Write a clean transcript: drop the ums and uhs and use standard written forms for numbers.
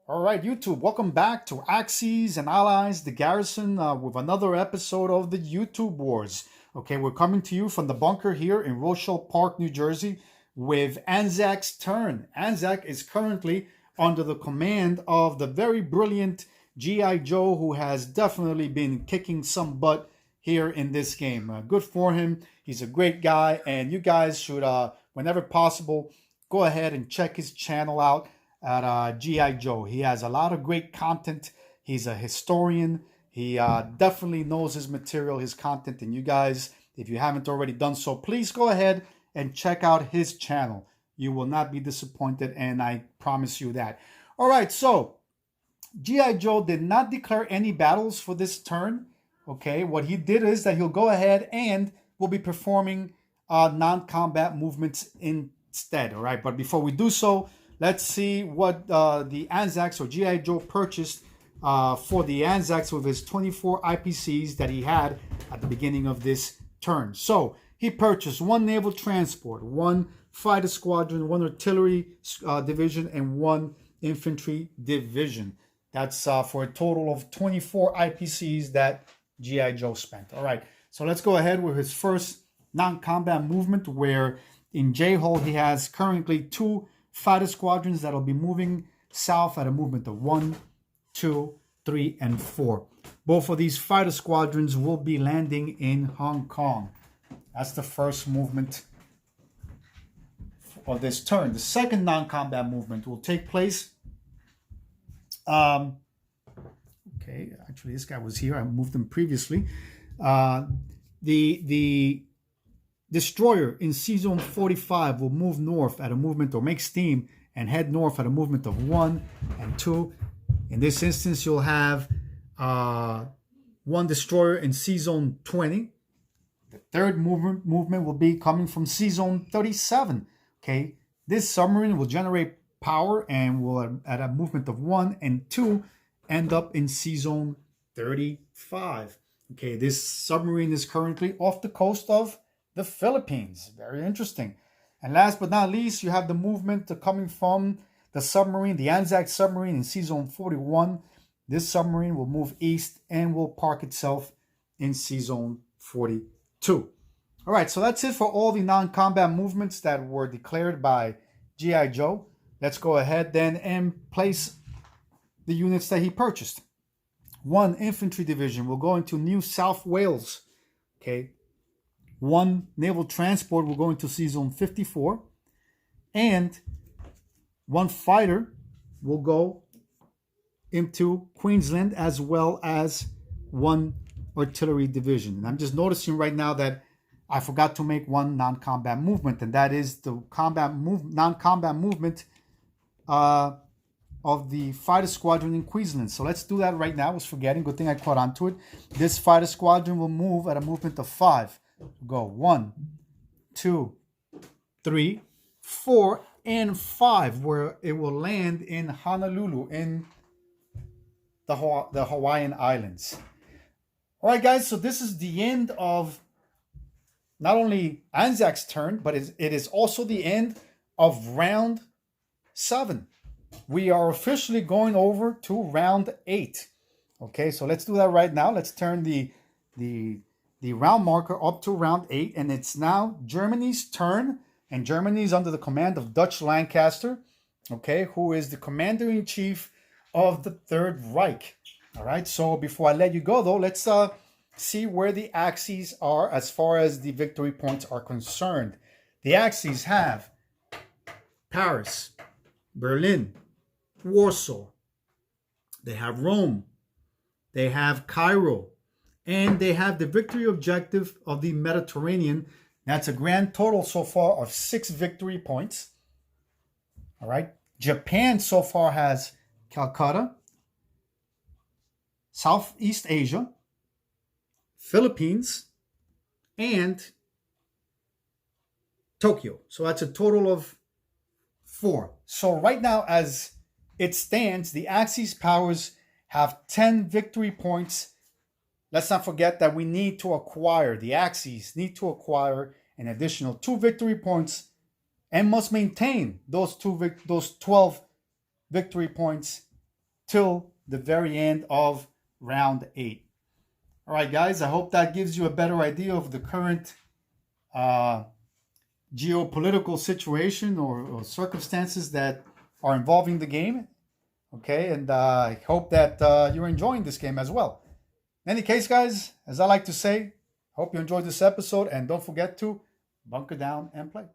All right, YouTube, welcome back to Axes and Allies, the Garrison, with another episode of the YouTube Wars. Okay, we're coming to you from the bunker here in Rochelle Park, New Jersey, with Anzac's turn. Anzac is currently under the command of the very brilliant G.I. Joe, who has definitely been kicking some butt here in this game. Good for him. He's a great guy, and you guys should, whenever possible, go ahead and check his channel out at G.I. Joe. He has a lot of great content. He's a historian. He definitely knows his material, his content. And you guys, if you haven't already done so, please go ahead and check out his channel. You will not be disappointed, and I promise you that. All right, so G.I. Joe did not declare any battles for this turn. Okay, what he did is that he'll go ahead and will be performing non-combat movements instead. All right, but before we do so, let's see what the Anzacs or G.I. Joe purchased for the Anzacs with his 24 IPCs that he had at the beginning of this turn. So he purchased one naval transport, one fighter squadron, one artillery division, and one infantry division. That's for a total of 24 IPCs that G.I. Joe spent. All right, so let's go ahead with his first non-combat movement, where in J-Hole he has currently two fighter squadrons that'll be moving south at a movement of 1, 2, 3, and 4. Both of these fighter squadrons will be landing in Hong Kong. That's the first movement of this turn. The second non-combat movement will take place. Okay, actually, this guy was here. I moved him previously. The destroyer in C-Zone 45 will move north at a movement, or make steam and head north at a movement of 1 and 2. In this instance, you'll have one destroyer in C-Zone 20. The third movement will be coming from C-Zone 37. Okay, this submarine will generate power and will, at a movement of 1 and 2, end up in C-Zone 35. Okay, this submarine is currently off the coast of the Philippines. Very interesting. And last but not least, you have the movement coming from the submarine, the Anzac submarine in C-Zone 41. This submarine will move east and will park itself in C-Zone 42. All right, so that's it for all the non-combat movements that were declared by G.I. Joe. Let's go ahead then and place the units that he purchased. One infantry division will go into New South Wales. Okay. One naval transport will go into C-Zone 54. And one fighter will go into Queensland, as well as one artillery division. And I'm just noticing right now that I forgot to make one non-combat movement, and that is the non-combat movement of the fighter squadron in Queensland. So let's do that right now. I was forgetting. Good thing I caught onto it. This fighter squadron will move at a movement of 5. Go 1, 2, 3, 4, and 5, where it will land in Honolulu in the Hawaiian Islands. All right, guys. So this is the end of not only Anzac's turn, but it is also the end of round 7. We are officially going over to round 8. Okay, so let's do that right now. Let's turn the round marker up to round 8, and it's now Germany's turn, and Germany is under the command of Dutch Lancaster, okay, who is the commander-in-chief of the Third Reich. All right, so before I let you go, though, let's see where the Axis are as far as the victory points are concerned. The Axis have Paris, Berlin, Warsaw, they have Rome, they have Cairo, and they have the victory objective of the Mediterranean. That's a grand total so far of 6 victory points. All right. Japan so far has Calcutta, Southeast Asia, Philippines, and Tokyo. So that's a total of 4. So right now, as it stands, the Axis powers have 10 victory points. Let's not forget that we need to acquire, the Axis need to acquire an additional 2 victory points and must maintain those 12 victory points till the very end of round 8. All right, guys, I hope that gives you a better idea of the current geopolitical situation or circumstances that are involving the game. Okay, and I hope that you're enjoying this game as well. In any case, guys, as I like to say, hope you enjoyed this episode, and don't forget to bunker down and play.